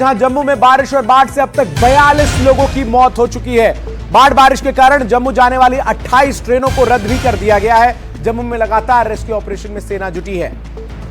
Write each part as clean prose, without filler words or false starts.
जहां जम्मू में बारिश और बाढ़ से अब तक 42 लोगों की मौत हो चुकी है। बाढ़ बारिश के कारण जम्मू जाने वाली 28 ट्रेनों को रद्द भी कर दिया गया है। जम्मू में लगातार रेस्क्यू ऑपरेशन में सेना जुटी है।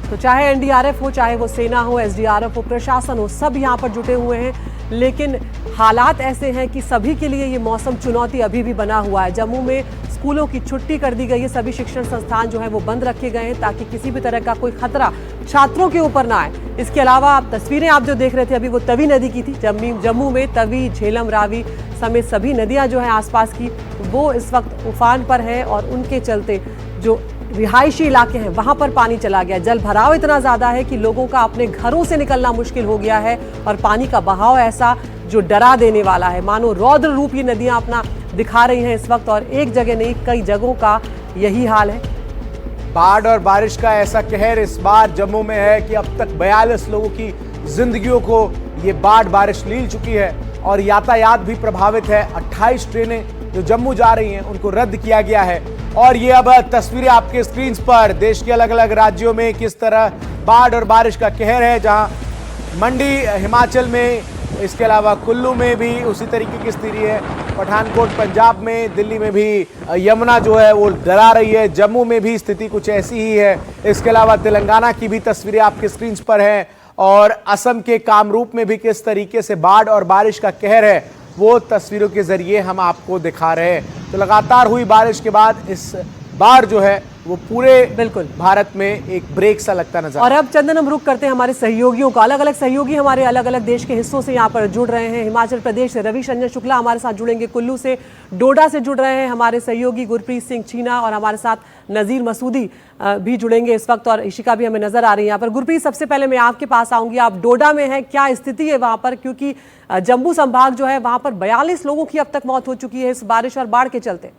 तो चाहे एनडीआरएफ हो, चाहे वो सेना हो, एसडीआरएफ हो, प्रशासन हो, सब यहां पर जुटे हुए हैं। लेकिन हालात ऐसे हैं कि सभी के लिए ये मौसम चुनौती अभी भी बना हुआ है। जम्मू में स्कूलों की छुट्टी कर दी गई है। सभी शिक्षण संस्थान जो है वो बंद रखे गए हैं ताकि किसी भी तरह का कोई खतरा छात्रों के ऊपर ना आए। इसके अलावा तस्वीरें आप जो देख रहे थे अभी वो तवी नदी की थी। जम्मू में तवी, झेलम, रावी समेत सभी नदियां जो हैं आसपास की वो इस वक्त उफान पर है और उनके चलते जो रिहायशी इलाके हैं वहां पर पानी चला गया। जल भराव इतना ज्यादा है कि लोगों का अपने घरों से निकलना मुश्किल हो गया है और पानी का बहाव ऐसा जो डरा देने वाला है। मानो रौद्र रूप ये नदियां अपना दिखा रही हैं इस वक्त और एक जगह नहीं कई जगहों का यही हाल है। बाढ़ और बारिश का ऐसा कहर इस बार जम्मू में है कि अब तक 42 लोगों की जिंदगियों को ये बाढ़ बारिश लील चुकी है और यातायात भी प्रभावित है। 28 ट्रेनें जो जम्मू जा रही हैं उनको रद्द किया गया है। और ये अब तस्वीरें आपके स्क्रीन पर देश के अलग अलग राज्यों में किस तरह बाढ़ और बारिश का कहर है, जहां मंडी हिमाचल में, इसके अलावा कुल्लू में भी उसी तरीके की स्थिति है। पठानकोट पंजाब में, दिल्ली में भी यमुना जो है वो डरा रही है। जम्मू में भी स्थिति कुछ ऐसी ही है। इसके अलावा तेलंगाना की भी तस्वीरें आपके स्क्रीन पर हैं और असम के कामरूप में भी किस तरीके से बाढ़ और बारिश का कहर है वो तस्वीरों के जरिए हम आपको दिखा रहे हैं। तो लगातार हुई बारिश के बाद इस बार जो है वो पूरे बिल्कुल भारत में एक ब्रेक सा लगता नजर। और अब चंदन हम रुक करते हैं हमारे सहयोगियों का। अलग अलग सहयोगी हमारे अलग अलग देश के हिस्सों से यहाँ पर जुड़ रहे हैं। हिमाचल प्रदेश से रवि रंजन शुक्ला हमारे साथ जुड़ेंगे, कुल्लू से, डोडा से जुड़ रहे हैं हमारे सहयोगी गुरप्रीत सिंह चीना और हमारे साथ नजीर मसूदी भी जुड़ेंगे इस वक्त और इशिका भी हमें नजर आ रही है यहाँ पर। गुरप्रीत, सबसे पहले मैं आपके पास आऊंगी। आप डोडा में हैं, क्या स्थिति है वहां पर? क्योंकि जम्मू संभाग जो है वहां पर 42 लोगों की अब तक मौत हो चुकी है इस बारिश और बाढ़ के चलते।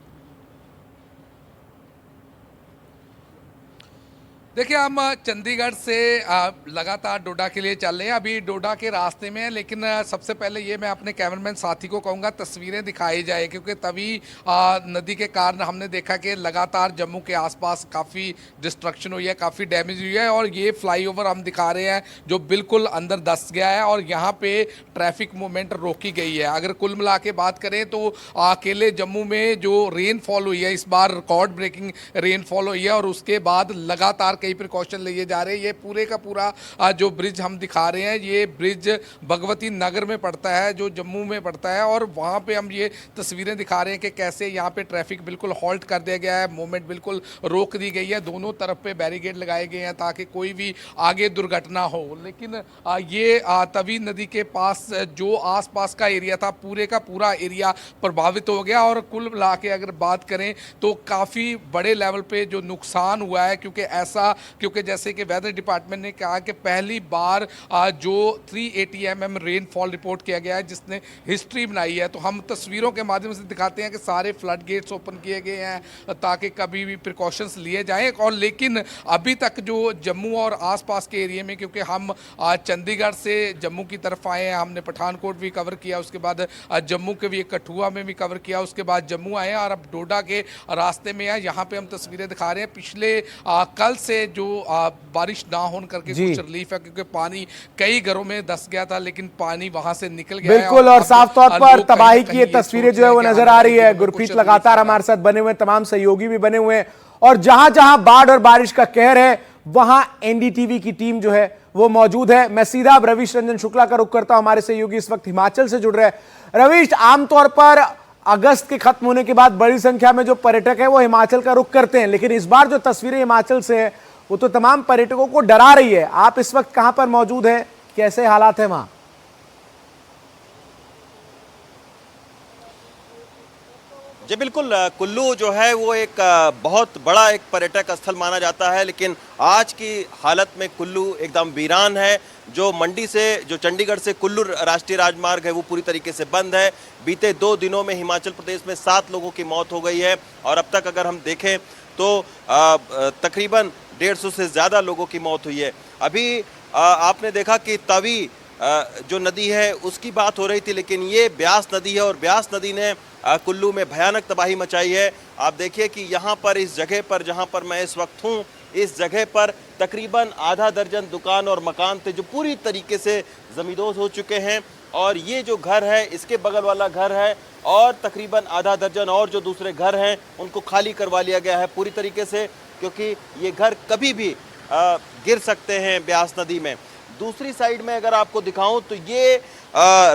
देखिए, हम चंडीगढ़ से लगातार डोडा के लिए चल रहे हैं। अभी डोडा के रास्ते में हैं, लेकिन सबसे पहले ये मैं अपने कैमरामैन साथी को कहूँगा तस्वीरें दिखाई जाए, क्योंकि तभी नदी के कारण हमने देखा कि लगातार जम्मू के आसपास काफ़ी डिस्ट्रक्शन हुई है, काफ़ी डैमेज हुई है। और ये फ्लाईओवर हम दिखा रहे हैं जो बिल्कुल अंदर धंस गया है और यहाँ पे ट्रैफिक मूवमेंट रोकी गई है। अगर कुल मिला के बात करें तो अकेले जम्मू में जो रेनफॉल हुई है इस बार रिकॉर्ड ब्रेकिंग रेनफॉल हुई है और उसके बाद लगातार कई प्रिकॉशन लिए जा रहे हैं। ये पूरे का पूरा जो ब्रिज हम दिखा रहे हैं, ये ब्रिज भगवती नगर में पड़ता है जो जम्मू में पड़ता है और वहाँ पे हम ये तस्वीरें दिखा रहे हैं कि कैसे यहाँ पे ट्रैफिक बिल्कुल हॉल्ट कर दिया गया है, मूवमेंट बिल्कुल रोक दी गई है। दोनों तरफ पे बैरिकेड लगाए गए हैं ताकि कोई भी आगे दुर्घटना हो। लेकिन ये तवी नदी के पास जो आसपास का एरिया था पूरे का पूरा एरिया प्रभावित हो गया और कुल मिला के अगर बात करें तो काफ़ी बड़े लेवल पे जो नुकसान हुआ है, क्योंकि जैसे कि वेदर डिपार्टमेंट ने कहा कि पहली बार जो 380 mm रेनफॉल रिपोर्ट किया गया है जिसने हिस्ट्री बनाई है। तो हम तस्वीरों के माध्यम से दिखाते हैं कि सारे फ्लड गेट्स ओपन किए गए हैं ताकि कभी भी प्रिकॉशंस लिए जाएं। और लेकिन अभी तक जो जम्मू और आसपास के एरिया में, क्योंकि हम चंडीगढ़ से जम्मू की तरफ आए हैं, हमने पठानकोट भी कवर किया, उसके बाद जम्मू के भी कठुआ में भी कवर किया, उसके बाद जम्मू आए हैं और अब डोडा के रास्ते में है। यहाँ पे हम तस्वीरें दिखा रहे हैं। पिछले कल से जो बारिश ना होने करके कुछ रिलीफ है, क्योंकि पानी कई घरों में धंस गया था लेकिन पानी वहां से निकल गया बिल्कुल है। और साफ तौर पर तबाही की ये तस्वीरें जो है वो नजर आ रही है। गुरप्रीत लगातार हमारे साथ बने हुए, तमाम सहयोगी भी बने हुए हैं और जहां जहां बाढ़ और बारिश का कहर है वहां एनडीटीवी की टीम जो है वो मौजूद है। मैं सीधा अब रवि रंजन शुक्ला का रुख करता हूं। हमारे सहयोगी इस वक्त हिमाचल से जुड़ रहे हैं। रवि, आमतौर पर अगस्त के खत्म होने के बाद बड़ी संख्या में जो पर्यटक है वो हिमाचल का रुख करते हैं, लेकिन इस बार जो तस्वीरें हिमाचल से है वो तो तमाम पर्यटकों को डरा रही है। आप इस वक्त कहां पर मौजूद हैं, कैसे हालात हैं वहां? जी बिल्कुल, कुल्लू जो है वो एक बहुत बड़ा एक पर्यटक स्थल माना जाता है, लेकिन आज की हालत में कुल्लू एकदम वीरान है। जो मंडी से, जो चंडीगढ़ से कुल्लू राष्ट्रीय राजमार्ग है वो पूरी तरीके से बंद है। बीते 2 दिनों में हिमाचल प्रदेश में 7 लोगों की मौत हो गई है और अब तक अगर हम देखें तो तकरीबन 150 से ज़्यादा लोगों की मौत हुई है। अभी आपने देखा कि तवी जो नदी है उसकी बात हो रही थी, लेकिन ये ब्यास नदी है और ब्यास नदी ने कुल्लू में भयानक तबाही मचाई है। आप देखिए कि यहाँ पर इस जगह पर जहाँ पर मैं इस वक्त हूँ इस जगह पर तकरीबन आधा दर्जन दुकान और मकान थे जो पूरी तरीके से जमींदोज हो चुके हैं। और ये जो घर है, इसके बगल वाला घर है और तकरीबन आधा दर्जन और जो दूसरे घर हैं उनको खाली करवा लिया गया है पूरी तरीके से, क्योंकि ये घर कभी भी गिर सकते हैं ब्यास नदी में। दूसरी साइड में अगर आपको दिखाऊं तो ये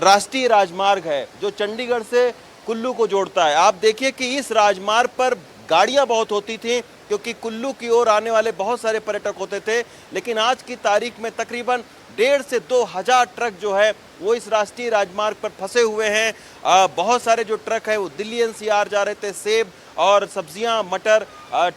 राष्ट्रीय राजमार्ग है जो चंडीगढ़ से कुल्लू को जोड़ता है। आप देखिए कि इस राजमार्ग पर गाड़ियां बहुत होती थी क्योंकि कुल्लू की ओर आने वाले बहुत सारे पर्यटक होते थे, लेकिन आज की तारीख में तकरीबन 1,500 से 2,000 ट्रक जो है वो इस राष्ट्रीय राजमार्ग पर फंसे हुए हैं। बहुत सारे जो ट्रक है वो दिल्ली एनसीआर जा रहे थे सेब और सब्जियां, मटर,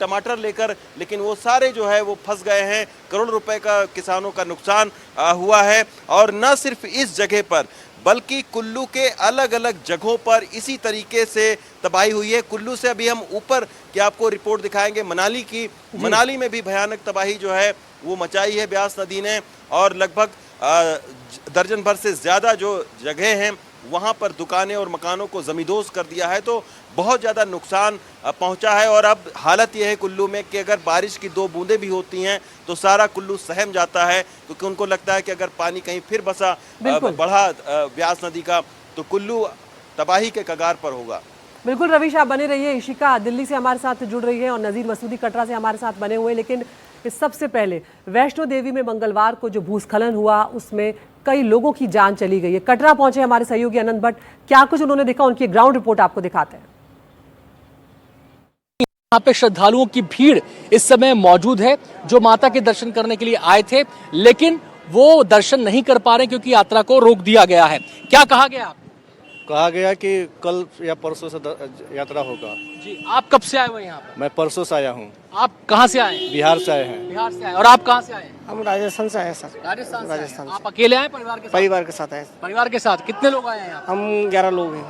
टमाटर लेकर, लेकिन वो सारे जो है वो फंस गए हैं। करोड़ रुपए का किसानों का नुकसान हुआ है। और न सिर्फ इस जगह पर बल्कि कुल्लू के अलग अलग जगहों पर इसी तरीके से तबाही हुई है। कुल्लू से अभी हम ऊपर की आपको रिपोर्ट दिखाएंगे मनाली की। मनाली में भी भयानक तबाही जो है वो मचाई है ब्यास नदी ने, और लगभग दर्जन भर से ज़्यादा जो जगह हैं वहाँ पर दुकानें और मकानों को जमींदोज कर दिया है। तो बहुत ज़्यादा नुकसान पहुँचा है। और अब हालत यह है कुल्लू में कि अगर बारिश की 2 बूंदें भी होती हैं तो सारा कुल्लू सहम जाता है, क्योंकि उनको लगता है कि अगर पानी कहीं फिर बसा बढ़ा ब्यास नदी का तो कुल्लू तबाही के कगार पर होगा। बिल्कुल रवीश, आप बने रहिए। इशिका दिल्ली से हमारे साथ जुड़ रही है और नज़ीर मसूदी कटरा से हमारे साथ बने हुए। लेकिन इस सबसे पहले वैष्णो देवी में मंगलवार को जो भूस्खलन हुआ उसमें कई लोगों की जान चली गई है। कटरा पहुंचे हमारे सहयोगी अनंत भट्ट, क्या कुछ उन्होंने देखा, उनकी ग्राउंड रिपोर्ट आपको दिखाते हैं। यहाँ पे श्रद्धालुओं की भीड़ इस समय मौजूद है जो माता के दर्शन करने के लिए आए थे, लेकिन वो दर्शन नहीं कर पा रहे क्योंकि यात्रा को रोक दिया गया है। क्या कहा गया? कहा गया कि कल या परसों से यात्रा होगा। जी, आप कब से आए हुए यहाँ पर? मैं परसों से आया हूँ। आप कहाँ से आए? बिहार से आए हैं। बिहार से आए। और आप कहाँ से आए? हम राजस्थान से आए सर। राजस्थान से। आप अकेले आए परिवार के साथ? परिवार के साथ आए। परिवार के साथ कितने लोग आए हैं यहाँ? हम 11 लोग हैं।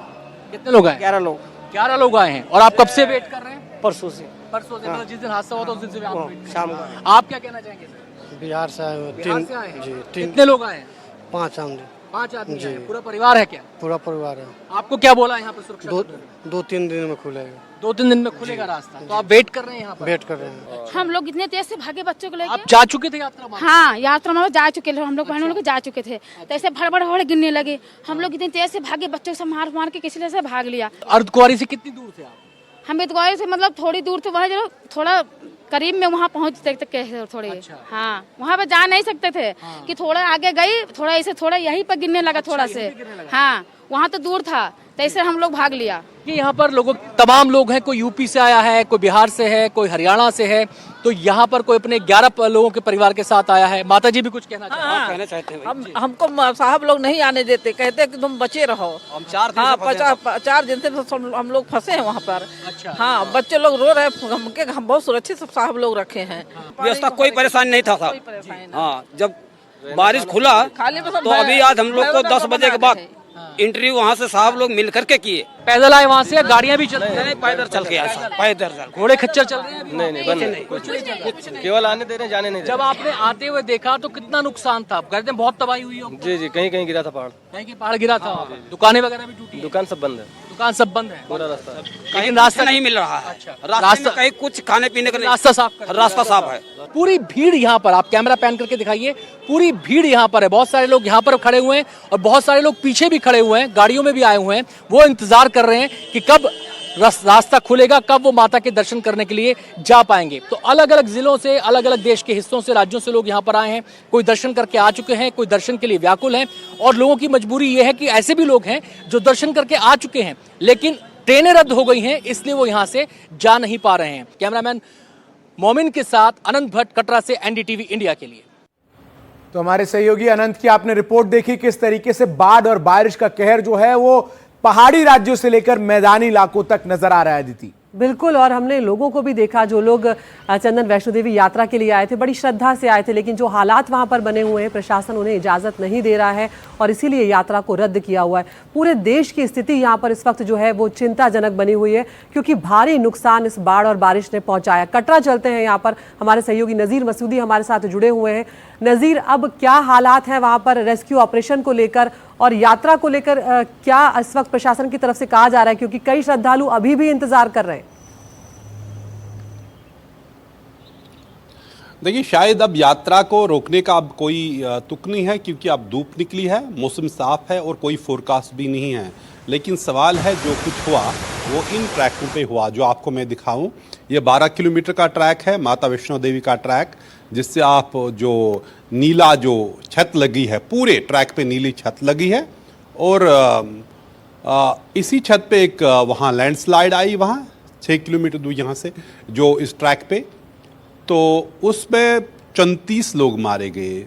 कितने लोग आए? 11 लोग। 11 लोग आए हैं। और आप कब से वेट कर रहे हैं? परसों से। परसों से, मतलब जिस दिन हादसा हुआ था उस दिन से आप वेट कर रहे हैं। शाम को। आप क्या कहना चाहेंगे सर? बिहार से आए बिहार से आए हैं। कितने लोग आए हैं? 5 आदमी। 5 आदमी हैं। पूरा परिवार है क्या? पूरा परिवार है। आपको क्या बोला यहाँ पे सुरक्षा? 2-3 दिन में खुलेगा। 2-3 दिन में खुलेगा रास्ता, तो आप वेट कर रहे हैं यहाँ पर? वेट कर रहे हैं। हम लोग इतने तेज से भागे बच्चों को लेकर। आप जा चुके थे यात्रा में? हाँ, यात्रा में जा चुके थे हम लोग, बहनों लोग जा चुके थे। तो ऐसे भड़बड़ गिरने लगे। हम लोग इतने तेज से भागे, बच्चों से मार मार के किसी से भाग लिया। अर्धकुंवारी से कितनी दूर थे आप? हम अर्धकुंवारी से मतलब थोड़ी दूर थे, वहाँ जो थोड़ा करीब में वहाँ पहुँच सकते थे थोड़े। अच्छा। हाँ, वहाँ पे जा नहीं सकते थे। हाँ। कि थोड़ा आगे गई, थोड़ा ऐसे थोड़ा यहीं पर गिरने लगा। थोड़ा से हाँ, वहाँ तो दूर था, तो ऐसे हम लोग भाग लिया। कि यहाँ पर लोगों, तमाम लोग हैं, कोई यूपी से आया है, कोई बिहार से है, कोई हरियाणा से है, तो यहाँ पर कोई अपने 11 लोगों के परिवार के साथ आया है। माता जी भी कुछ कहना चाहते हैं? हमको साहब लोग नहीं आने देते, कहते कि तुम बचे रहो। हम 4 दिन से हम लोग फंसे हैं वहाँ पर। अच्छा। हाँ, बच्चे लोग रो रहे, हम बहुत सुरक्षित साहब लोग रखे हैं। व्यवस्था कोई परेशानी नहीं था साहब। हाँ, जब बारिश खुला तो अभी आज हम लोग को 10 बजे के बाद इंटरव्यू वहाँ से साहब लोग मिल करके किए। पैदल आए वहाँ से? गाड़ियाँ भी चल रही हैं? पैदल चल के आए साहब, पैदल चल। घोड़े खच्चर चल रहे हैं? नहीं बंद नहीं, कुछ नहीं, केवल आने दे रहे हैं, जाने नहीं दे जब आपने आते हुए देखा तो कितना नुकसान था? आप कहते हैं बहुत तबाही हुई हो। जी जी, कहीं कहीं गिरा था पहाड़। कहीं पहाड़ गिरा था? दुकानें वगैरह भी टूटी? दुकान सब बंद है। दुकान सब बंद है? पूरा रास्ता लेकिन रास्ता नहीं मिल रहा है। अच्छा, रास्ता कहीं कुछ खाने पीने का रास्ता साफ कर, रास्ता साफ है। पूरी भीड़ यहाँ पर, आप कैमरा पैन करके दिखाइए, पूरी भीड़ यहाँ पर है। बहुत सारे लोग यहाँ पर खड़े हुए हैं और बहुत सारे लोग पीछे भी खड़े हुए हैं, गाड़ियों में भी आए हुए हैं। वो इंतजार कर रहे हैं कि कब रास्ता खुलेगा, कब वो माता के दर्शन करने के लिए जा पाएंगे। तो अलग अलग जिलों से, अलग अलग देश के हिस्सों से, राज्यों से लोग यहाँ पर आए हैं। कोई दर्शन करके आ चुके हैं, कोई दर्शन के लिए व्याकुल हैं, और लोगों की मजबूरी ये है कि ऐसे भी लोग हैं जो दर्शन करके आ चुके हैं लेकिन ट्रेनें रद्द हो गई हैं, इसलिए वो यहाँ से जा नहीं पा रहे हैं। कैमरामैन मोमिन के साथ अनंत भट्ट, कटरा से, एनडीटीवी इंडिया के लिए। तो हमारे सहयोगी अनंत की आपने रिपोर्ट देखी किस तरीके से बाढ़ और बारिश का कहर जो है वो पहाड़ी राज्यों से लेकर मैदानी इलाकों तक नजर आ रहा है। दीदी बिल्कुल, और हमने लोगों को भी देखा जो लोग चंदन वैष्णो देवी यात्रा के लिए आए थे, बड़ी श्रद्धा से आए थे, लेकिन जो हालात वहां पर बने हुए हैं, प्रशासन उन्हें इजाज़त नहीं दे रहा है और इसीलिए यात्रा को रद्द किया हुआ है। पूरे देश की स्थिति यहाँ पर इस वक्त जो है वो चिंताजनक बनी हुई है, क्योंकि भारी नुकसान इस बाढ़ और बारिश ने पहुँचाया। कटरा चलते हैं, यहाँ पर हमारे सहयोगी नज़ीर मसूदी हमारे साथ जुड़े हुए हैं। नज़ीर, अब क्या हालात हैं वहाँ पर रेस्क्यू ऑपरेशन को लेकर और यात्रा को लेकर? क्या इस वक्त प्रशासन की तरफ से कहा जा रहा है, क्योंकि कई श्रद्धालु अभी भी इंतजार कर रहे हैं? देखिए, शायद अब यात्रा को रोकने का अब कोई तुक नहीं है, क्योंकि अब धूप निकली है, मौसम साफ है और कोई फोरकास्ट भी नहीं है। लेकिन सवाल है जो कुछ हुआ वो इन ट्रैकों पे हुआ जो आपको मैं दिखाऊं। ये 12 किलोमीटर का ट्रैक है, माता वैष्णो देवी का ट्रैक, जिससे आप जो नीला जो छत लगी है, पूरे ट्रैक पे नीली छत लगी है। और इसी छत पे एक वहाँ लैंडस्लाइड आई, वहाँ 6 किलोमीटर दूर यहाँ से, जो इस ट्रैक पे, तो उसमें 34 लोग मारे गए।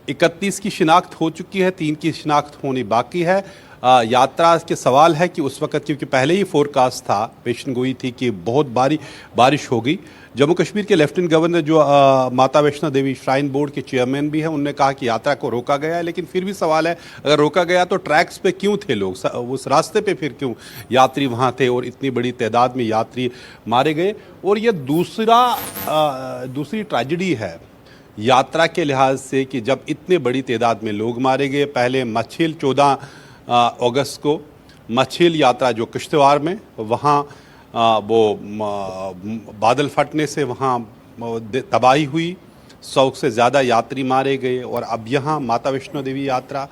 31 की शिनाख्त हो चुकी है, 3 की शिनाख्त होनी बाकी है। यात्रा के सवाल है कि उस वक्त, क्योंकि पहले ही फोरकास्ट था, पेशन गोई थी कि बहुत बारिश होगी। जम्मू कश्मीर के लेफ्टिनेंट गवर्नर जो माता वैष्णो देवी श्राइन बोर्ड के चेयरमैन भी हैं, उन्होंने कहा कि यात्रा को रोका गया है। लेकिन फिर भी सवाल है, अगर रोका गया तो ट्रैक्स पे क्यों थे लोग, उस रास्ते पे फिर क्यों यात्री वहाँ थे और इतनी बड़ी तादाद में यात्री मारे गए। और ये दूसरी ट्रेजेडी है यात्रा के लिहाज से कि जब इतने बड़ी तादाद में लोग मारे गए। पहले मछिल 14 अगस्त को मछिल यात्रा जो किश्तवाड़ में, वहाँ वो बादल फटने से वहाँ तबाही हुई, 100 से ज़्यादा यात्री मारे गए। और अब यहाँ माता वैष्णो देवी यात्रा,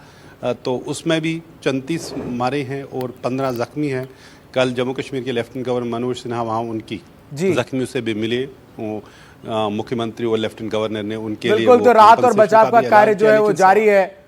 तो उसमें भी 34 मारे हैं और 15 ज़ख्मी हैं। कल जम्मू कश्मीर के लेफ्टिनेंट गवर्नर मनोज सिन्हा वहाँ उनकी ज़ख्मियों से भी मिले, मुख्यमंत्री और लेफ्टिनेंट गवर्नर ने उनके लिए बिल्कुल। तो राहत और बचाव का कार्य जो है वो जारी है।